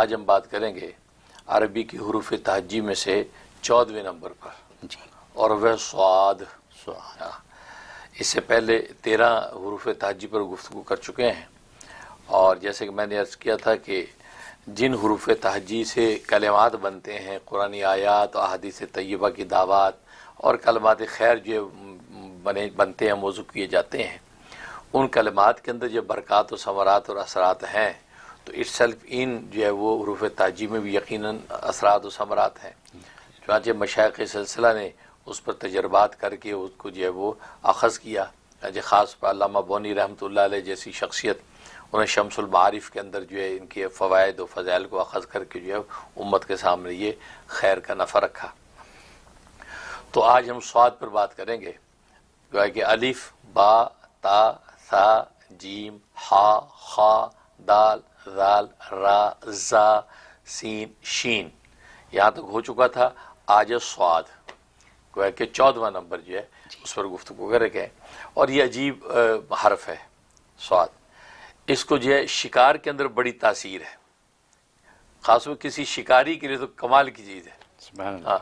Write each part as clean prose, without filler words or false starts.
آج ہم بات کریں گے عربی کی حروف تہجی میں سے 14ویں نمبر پر جی اور وہ صاد۔ سوال اس سے پہلے 13 حروف تہجی پر گفتگو کر چکے ہیں، اور جیسے کہ میں نے عرض کیا تھا کہ جن حروف تہجی سے کلمات بنتے ہیں، قرآنی آیات اور احادیث طیبہ کی دعوات اور کلمات خیر جو بنتے ہیں، موضوع کیے جاتے ہیں، ان کلمات کے اندر جو برکات و ثمرات اور اثرات ہیں، تو اٹ سیلف ان جو ہے وہ حروف تہجی میں بھی یقیناً اثرات و ثمرات ہیں۔ چنانچہ مشائخ سلسلہ نے اس پر تجربات کر کے اس کو جو ہے وہ اخذ کیا، خاص پر علامہ بونی رحمۃ اللہ علیہ جیسی شخصیت، انہیں شمس المعارف کے اندر جو ہے ان کے فوائد و فضائل کو اخذ کر کے جو ہے امت کے سامنے یہ خیر کا نفع رکھا۔ تو آج ہم صاد پر بات کریں گے، گویا کہ الف، با، تا، ثا، جیم، ہا، خا، دال، ذال، را، زا، سین، شین، یہاں تک ہو چکا تھا۔ آج صاد، گویا کہ 14واں نمبر جو ہے اس پر گفتگو کرے گئے، اور یہ عجیب حرف ہے صاد۔ اس کو جو ہے شکار کے اندر بڑی تاثیر ہے، خاص طور کسی شکاری کے لیے تو کمال کی چیز ہے۔ سبحان اللہ۔ ہاں،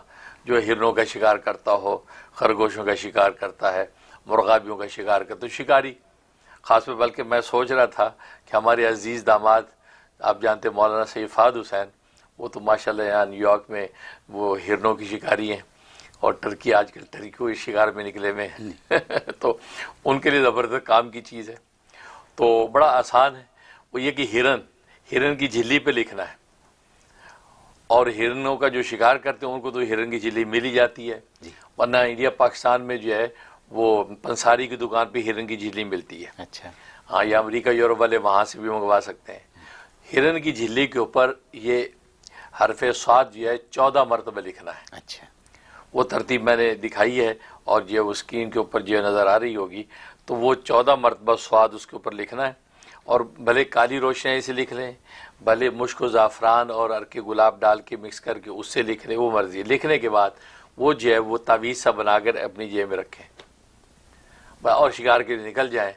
جو ہرنوں کا شکار کرتا ہو، خرگوشوں کا شکار کرتا ہے، مرغابیوں کا شکار کرتا ہے، شکاری خاص طور، بلکہ میں سوچ رہا تھا کہ ہمارے عزیز داماد، آپ جانتے مولانا سید فہد حسین، وہ تو ماشاءاللہ یہاں نیو یارک میں وہ ہرنوں کی شکاری ہیں، اور ٹرکی آج کل ٹرکیوں کے شکار میں نکلے ہوئے ہیں تو ان کے لیے زبردست کام کی چیز ہے۔ تو بڑا آسان ہے، وہ یہ کہ ہرن کی جھلی پہ لکھنا ہے، اور ہرنوں کا جو شکار کرتے ہیں ان کو تو ہرن کی جھلی مل ہی جاتی ہے، ورنہ انڈیا پاکستان میں جو ہے وہ پنساری کی دکان پہ ہرن کی جھلی ملتی ہے۔ اچھا، ہاں، یہ امریکہ یورپ والے وہاں سے بھی منگوا سکتے ہیں۔ ہرن کی جھلی کے اوپر یہ حرف صاد جو ہے 14 مرتبہ لکھنا ہے۔ اچھا، وہ ترتیب میں نے دکھائی ہے، اور جو اسکرین کے اوپر جو نظر آ رہی ہوگی، تو وہ 14 مرتبہ صاد اس کے اوپر لکھنا ہے، اور بھلے کالی روشنائی سے لکھ لیں، بھلے مشک و زعفران اور عرق گلاب ڈال کے مکس کر کے اس سے لکھ لیں، وہ مرضی ہے۔ لکھنے کے بعد وہ جو ہے وہ تعویذ سا بنا کر اپنی جیب میں رکھیں اور شکار کے لیے نکل جائیں،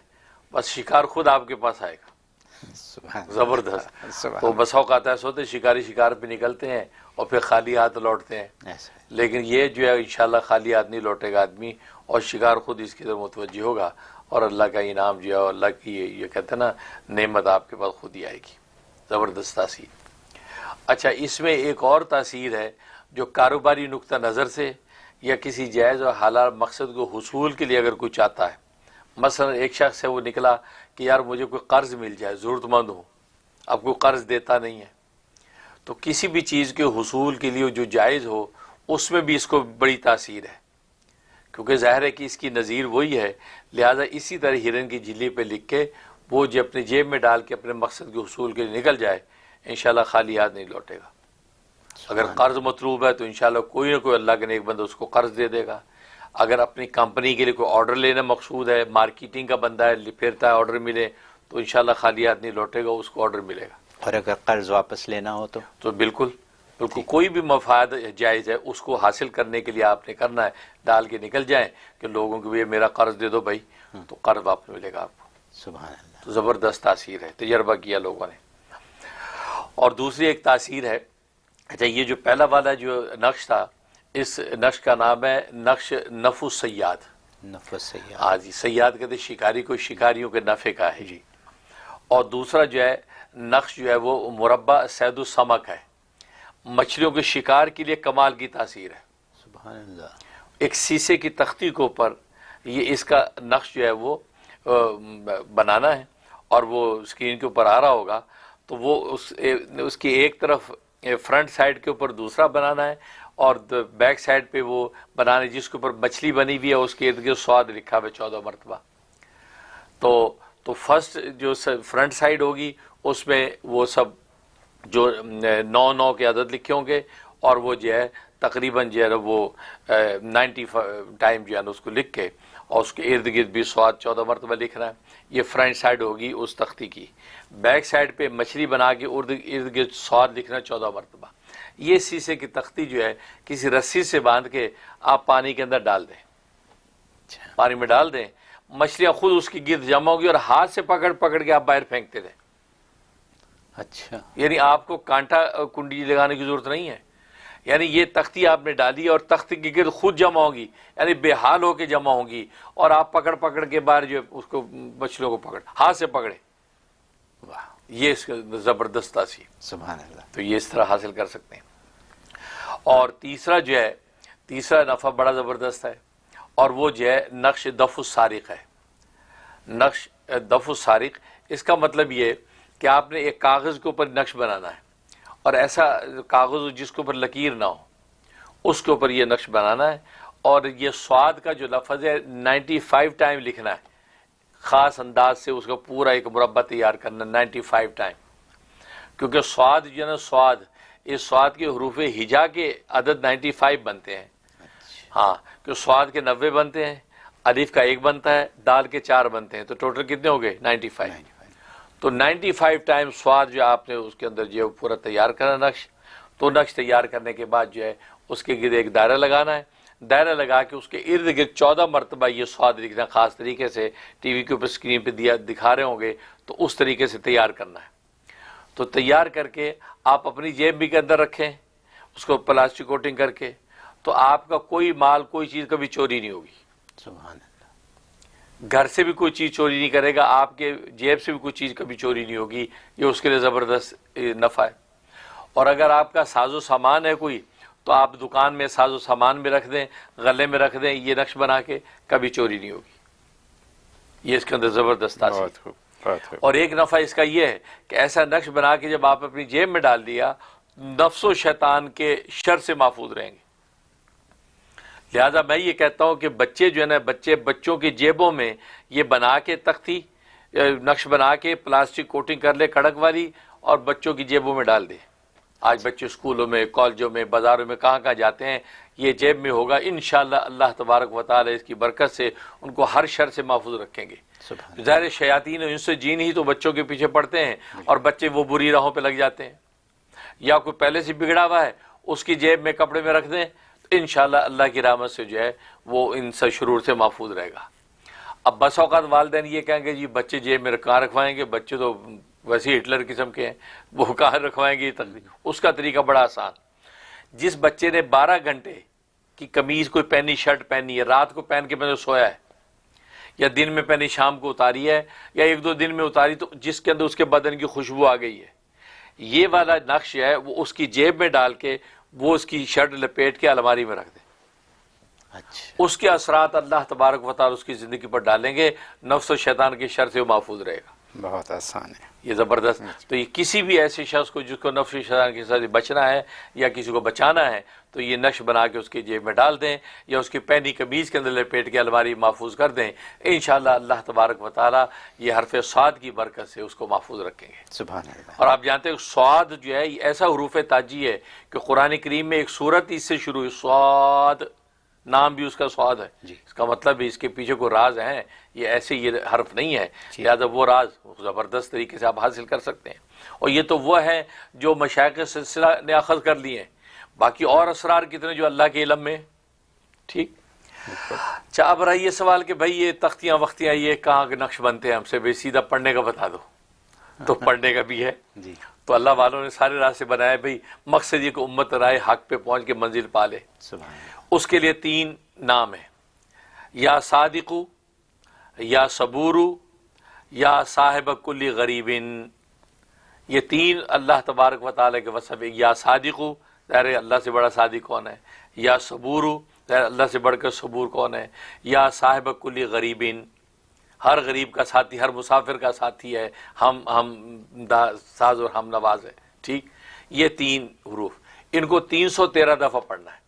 بس شکار خود آپ کے پاس آئے گا۔ سبحان اللہ، زبردست۔ سبحان تو بس اوقات ایسا ہوتے شکاری شکار پہ نکلتے ہیں اور پھر خالی ہاتھ لوٹتے ہیں، اللہ، ایسا ہے۔ لیکن یہ جو ہے انشاءاللہ خالی ہاتھ نہیں لوٹے گا آدمی، اور شکار خود اس کی طرف متوجہ ہوگا، اور اللہ کا انعام جو ہے، اور اللہ کی یہ کہتے ہیں نا نعمت آپ کے پاس خود ہی آئے گی۔ زبردست تاثیر۔ اچھا، اس میں ایک اور تاثیر ہے جو کاروباری نقطہ نظر سے یا کسی جائز اور حلال مقصد کو حصول کے لیے اگر کوئی چاہتا ہے، مثلا ایک شخص ہے وہ نکلا کہ یار مجھے کوئی قرض مل جائے، ضرورت مند ہوں، اب کوئی قرض دیتا نہیں ہے، تو کسی بھی چیز کے حصول کے لیے جو جائز ہو اس میں بھی اس کو بڑی تاثیر ہے، کیونکہ ظاہر ہے کہ اس کی نظیر وہی ہے، لہذا اسی طرح ہرن کی جھلی پہ لکھ کے وہ جو اپنے جیب میں ڈال کے اپنے مقصد کے حصول کے لیے نکل جائے، انشاءاللہ خالی ہاتھ نہیں لوٹے گا۔ اگر قرض مطلوب ہے تو انشاءاللہ کوئی نہ کوئی اللہ کے نیک بندہ اس کو قرض دے دے گا۔ اگر اپنی کمپنی کے لیے کوئی آرڈر لینا مقصود ہے، مارکیٹنگ کا بندہ ہے، پھرتا ہے آرڈر ملے، تو انشاءاللہ خالی ہاتھ نہیں لوٹے گا، اس کو آرڈر ملے گا۔ اور اگر قرض واپس لینا ہو تو بالکل کوئی بھی مفاد جائز ہے اس کو حاصل کرنے کے لیے آپ نے کرنا ہے، ڈال کے نکل جائیں کہ لوگوں کو بھی میرا قرض دے دو بھائی، تو قرض واپس ملے گا آپ کو۔ سبحان اللہ۔ تو زبردست تاثیر ہے، تجربہ کیا لوگوں نے۔ اور دوسری ایک تاثیر ہے، اچھا یہ جو پہلا والا جو نقش تھا، اس نقش کا نام ہے نقش نفع الصیاد۔ نفع الصیاد۔ ہاں جی، صیاد کہتے ہیں شکاری کو، شکاریوں کے نفع کا ہے جی۔ اور دوسرا جو ہے نقش جو ہے وہ مربع صید السمک ہے، مچھلیوں کے شکار کے لیے کمال کی تاثیر ہے۔ سبحان اللہ۔ ایک سیسے کی تختی کے اوپر یہ اس کا نقش جو ہے وہ بنانا ہے، اور وہ اسکرین کے اوپر آ رہا ہوگا، تو وہ اس کی ایک طرف فرنٹ سائڈ کے اوپر دوسرا بنانا ہے، اور بیک سائڈ پہ وہ بنانا ہے جس کے اوپر مچھلی بنی ہوئی ہے، اس کے ارد گرد صاد لکھا ہوا ہے 14 مرتبہ۔ تو فرسٹ جو فرنٹ سائڈ ہوگی اس میں وہ سب جو 9 کے عدد لکھے ہوں گے، اور وہ جو ہے تقریباً جو ہے وہ 90 ٹائم جو ہے نا اس کو لکھ کے، اور اس کے ارد گرد بھی صاد 14 مرتبہ لکھنا ہے۔ یہ فرنٹ سائڈ ہوگی اس تختی کی۔ بیک سائڈ پہ مچھلی بنا کے ارد گرد صاد لکھنا 14 مرتبہ۔ یہ سیسے کی تختی جو ہے کسی رسی سے باندھ کے آپ پانی کے اندر ڈال دیں، پانی میں ڈال دیں، مچھلیاں خود اس کی گرد جمع ہوگی، اور ہاتھ سے پکڑ کے آپ باہر پھینکتے رہیں۔ اچھا یعنی آپ کو کانٹا کنڈی لگانے کی ضرورت نہیں ہے. یعنی یہ تختی آپ نے ڈالی اور تختی کے گرد خود جمع ہوگی، یعنی بے حال ہو کے جمع ہوگی، اور آپ پکڑ پکڑ کے باہر جو اس کو مچھلیوں کو پکڑ ہاتھ سے پکڑے. واہ یہ اس کا زبردست تاثیر. سبحان اللہ. تو یہ اس طرح حاصل کر سکتے ہیں. اور تیسرا جو ہے، تیسرا نفع بڑا زبردست ہے، اور وہ جو ہے نقش دف السارق ہے. نقش دف السارق، اس کا مطلب یہ کہ آپ نے ایک کاغذ کے اوپر نقش بنانا ہے، اور ایسا کاغذ ہو جس کے اوپر لکیر نہ ہو، اس کے اوپر یہ نقش بنانا ہے. اور یہ سواد کا جو لفظ ہے 95 ٹائم لکھنا ہے، خاص انداز سے اس کا پورا ایک مربع تیار کرنا 95 ٹائم. کیونکہ سواد جو ہے نا، سواد، اس سواد کے حروف ہجا کے عدد 95 بنتے ہیں. ہاں، کہ سواد کے 90 بنتے ہیں، الف کا 1 بنتا ہے، دال کے 4 بنتے ہیں، تو ٹوٹل کتنے ہو گئے 95. تو 95 ٹائم سواد جو آپ نے اس کے اندر جو ہے پورا تیار کرنا نقش. تو نقش تیار کرنے کے بعد جو ہے اس کے گرد ایک دائرہ لگانا ہے. دائرہ لگا کے اس کے ارد گرد 14 مرتبہ یہ سواد لکھنا، خاص طریقے سے ٹی وی کے اوپر اسکرین پہ دکھا رہے ہوں گے تو اس طریقے سے تیار کرنا ہے. تو تیار کر کے آپ اپنی جیب بھی کے اندر رکھیں اس کو پلاسٹک کوٹنگ کر کے، تو آپ کا کوئی مال، کوئی چیز کبھی چوری نہیں ہوگی. سبحان اللہ. گھر سے بھی کوئی چیز چوری نہیں کرے گا، آپ کے جیب سے بھی کوئی چیز کبھی چوری نہیں ہوگی. یہ اس کے لیے زبردست نفع ہے. اور اگر آپ کا ساز و سامان ہے کوئی، تو آپ دکان میں ساز و سامان میں رکھ دیں، غلے میں رکھ دیں، یہ نقش بنا کے کبھی چوری نہیں ہوگی. یہ اس کے اندر زبردست تاثیر. اور ایک نفع اس کا یہ ہے کہ ایسا نقش بنا کے جب آپ اپنی جیب میں ڈال دیا، نفس و شیطان کے شر سے محفوظ رہیں گے. لہذا میں یہ کہتا ہوں کہ بچے جو ہے نا، بچوں کی جیبوں میں یہ بنا کے تختی نقش بنا کے پلاسٹک کوٹنگ کر لے کڑک والی، اور بچوں کی جیبوں میں ڈال دے. آج بچے اسکولوں میں، کالجوں میں، بازاروں میں کہاں جاتے ہیں، یہ جیب میں ہوگا. انشاءاللہ اللہ تبارک و تعالی اس کی برکت سے ان کو ہر شر سے محفوظ رکھیں گے. ظاہر شیاطین ان سے جین ہی تو بچوں کے پیچھے پڑتے ہیں، اور بچے وہ بری راہوں پہ لگ جاتے ہیں. یا کوئی پہلے سے بگڑا ہوا ہے، اس کی جیب میں کپڑے میں رکھ دیں، تو انشاءاللہ اللہ کی رحمت سے جو ہے وہ ان سے شرور سے محفوظ رہے گا. اب بس اوقات والدین یہ کہیں گے جی بچے جیب میں کہاں رکھوائیں گے، بچے تو ویسے ہی ہٹلر قسم کے ہیں، وہ کہاں رکھوائیں گے. اس کا طریقہ بڑا آسان. جس بچے نے 12 گھنٹے کی قمیض کوئی پہنی، شرٹ پہنی ہے، رات کو پہن کے میں نے سویا ہے، یا دن میں پہنی شام کو اتاری ہے، یا 1-2 دن میں اتاری، تو جس کے اندر اس کے بدن کی خوشبو آ گئی ہے، یہ والا نقش ہے وہ اس کی جیب میں ڈال کے وہ اس کی شرٹ لپیٹ کے الماری میں رکھ دیں. اچھا. اس کے اثرات اللہ تبارک و تعالی اس کی زندگی پر ڈالیں گے، نفس و شیطان کے شر سے وہ محفوظ رہے گا. بہت آسان ہے یہ زبردست. تو یہ کسی بھی ایسے شخص کو جس کو نفس و شیطان کے ساتھ بچنا ہے یا کسی کو بچانا ہے، تو یہ نقش بنا کے اس کی جیب میں ڈال دیں، یا اس کی پہنی قمیض کے اندر لپیٹ کے الماری محفوظ کر دیں. انشاءاللہ اللہ تبارک و تعالی یہ حرف صاد کی برکت سے اس کو محفوظ رکھیں گے. سبحان اللہ. اور آپ جانتے ہیں صاد جو ہے یہ ایسا حروف تاجی ہے کہ قرآن کریم میں ایک سورت اس سے شروع ہوئی. صاد نام بھی اس کا صاد ہے. جی. اس کا مطلب اس کے پیچھے کوئی راز ہیں، یہ ایسے یہ حرف نہیں ہے. لہٰذا وہ راز زبردست طریقے سے آپ حاصل کر سکتے ہیں. اور یہ تو وہ ہیں جو مشائخ سلسلہ نے اخذ کر لیے ہیں. باقی اور اسرار کتنے جو اللہ کے علم میں. ٹھیک. اچھا اب رہا یہ سوال کہ بھائی یہ تختیاں وختیاں یہ کہاں کے نقش بنتے ہیں، ہم سے بھائی سیدھا پڑھنے کا بتا دو. تو پڑھنے کا بھی ہے. جی. تو اللہ والوں نے سارے راستے بنائے. بھائی مقصد یہ کہ امت رائے حق پہ پہنچ کے منزل پا لے. سبحان اللہ. اس کے لیے 3 نام ہیں، یا صادقو، یا صبورو، یا صاحب کل غریبن. یہ 3 اللہ تبارک و تعالیٰ کے وصف ہے. یا صادقو، ظاہر اللہ سے بڑا صادق کون ہے. یا صبورو، ظاہر اللہ سے بڑھ کر صبور کون ہے. یا صاحب کل غریبن، ہر غریب کا ساتھی، ہر مسافر کا ساتھی ہے، ہم ساز اور ہم نواز ہے. ٹھیک. یہ 3 حروف، ان کو 313 دفعہ پڑھنا ہے.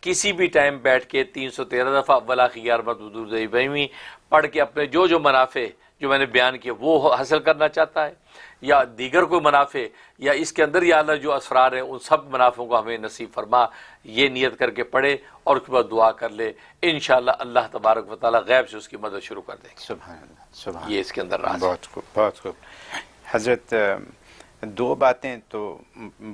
کسی بھی ٹائم بیٹھ کے 313 دفعہ ولا خیار مدود ابراہیمی پڑھ کے اپنے جو منافع جو میں نے بیان کیے وہ حاصل کرنا چاہتا ہے، یا دیگر کوئی منافع، یا اس کے اندر یا اللہ جو اسرار ہیں ان سب منافعوں کو ہمیں نصیب فرما، یہ نیت کر کے پڑھے اور اس کے بعد دعا کر لے. انشاءاللہ اللہ تبارک و تعالی غیب سے اس کی مدد شروع کر دیں گے. سبحان اللہ. سبحان. یہ اس کے اندر راز ہے. بہت خوب، بہت خوب. حضرت 2 باتیں تو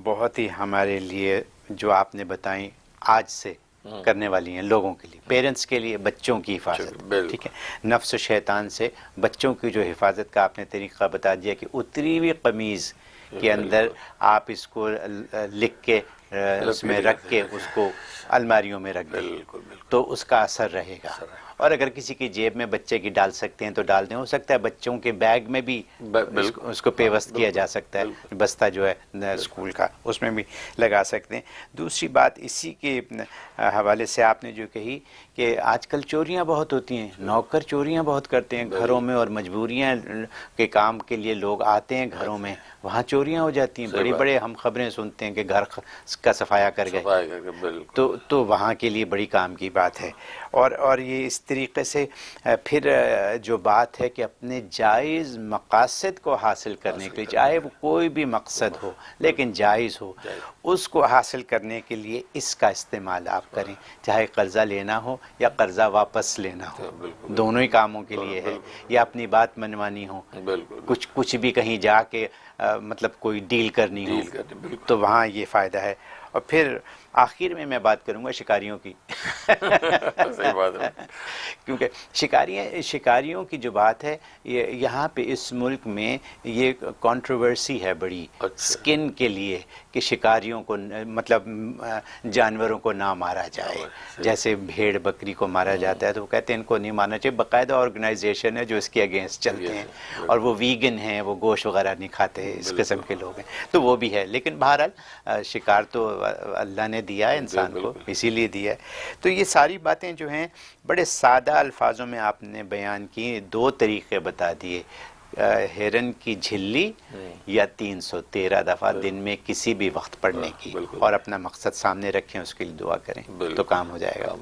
بہت ہی ہمارے لیے جو آپ نے بتائیں آج سے کرنے والی ہیں لوگوں کے لیے، پیرنٹس کے لیے بچوں کی حفاظت. ٹھیک ہے. نفس و شیطان سے بچوں کی جو حفاظت کا آپ نے طریقہ بتا دیا کہ اتری ہوئی قمیض کہ اندر آپ اس کو لکھ کے اس میں رکھ کے اس کو الماریوں میں رکھ دیں، بالکل بالکل تو اس کا اثر رہے گا. اور اگر کسی کی جیب میں بچے کی ڈال سکتے ہیں تو ڈال دیں. ہو سکتا ہے بچوں کے بیگ میں بھی اس کو پیوست کیا جا سکتا ہے، بستہ جو ہے اسکول کا اس میں بھی لگا سکتے ہیں. دوسری بات اسی کے حوالے سے آپ نے جو کہی کہ آج کل چوریاں بہت ہوتی ہیں، نوکر چوریاں بہت کرتے ہیں گھروں میں، اور مجبوریاں کے کام کے لیے لوگ آتے ہیں گھروں میں، وہاں چوریاں ہو جاتی ہیں. بڑی بڑے ہم خبریں سنتے ہیں کہ گھر کا صفایا کر گئے، تو وہاں کے لیے بڑی کام کی بات ہے. اور یہ اس طریقے سے پھر جو بات ہے کہ اپنے جائز مقاصد کو حاصل کرنے کے لیے، چاہے وہ کوئی بھی مقصد ہو لیکن جائز ہو، اس کو حاصل کرنے کے لیے اس کا استعمال آپ کریں، چاہے قرضہ لینا ہو یا قرضہ واپس لینا ہو، دونوں ہی کاموں کے لیے ہے. یا اپنی بات منوانی ہو، کچھ بھی کہیں جا کے مطلب کوئی ڈیل کرنی ہو، تو وہاں یہ فائدہ ہے. اور پھر آخر میں بات کروں گا شکاریوں کی صحیح بات ہے. کیونکہ شکاریوں کی جو بات ہے، یہاں پہ اس ملک میں یہ کنٹروورسی ہے بڑی سکن کے لیے کہ شکاریوں کو مطلب جانوروں کو نہ مارا جائے. جیسے بھیڑ بکری کو مارا جاتا ہے تو وہ کہتے ہیں ان کو نہیں مارنا چاہیے. باقاعدہ آرگنائزیشن ہے جو اس کے اگینسٹ چلتے ہیں، اور وہ ویگن ہیں، وہ گوشت وغیرہ نہیں کھاتے، اس قسم کے لوگ ہیں. تو وہ بھی ہے. لیکن بہرحال شکار تو اللہ نے دیا ہے انسان کو، اسی لیے دیا ہے. تو یہ ساری باتیں جو ہیں بڑے سادہ الفاظوں میں آپ نے بیان کی. 2 طریقے بتا دیے، ہرن کی جھلی یا 313 دفعہ دن میں کسی بھی وقت پڑھنے کی، اور اپنا مقصد سامنے رکھیں، اس کے لیے دعا کریں تو کام ہو جائے گا.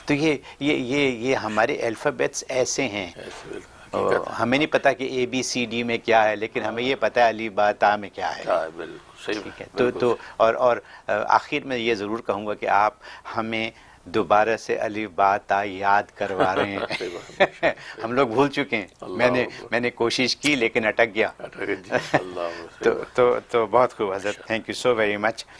تو یہ ہمارے الفابیٹس ایسے ہیں. ہمیں نہیں پتا کہ اے بی سی ڈی میں کیا ہے، لیکن ہمیں یہ پتا ہے الف با تا میں کیا ہے. ٹھیک ہے. تو اور آخر میں یہ ضرور کہوں گا کہ آپ ہمیں دوبارہ سے الف با تا یاد کروا رہے ہیں. ہم لوگ بھول چکے ہیں. میں نے کوشش کی لیکن اٹک گیا. تو بہت خوب حضرت، thank you so very much.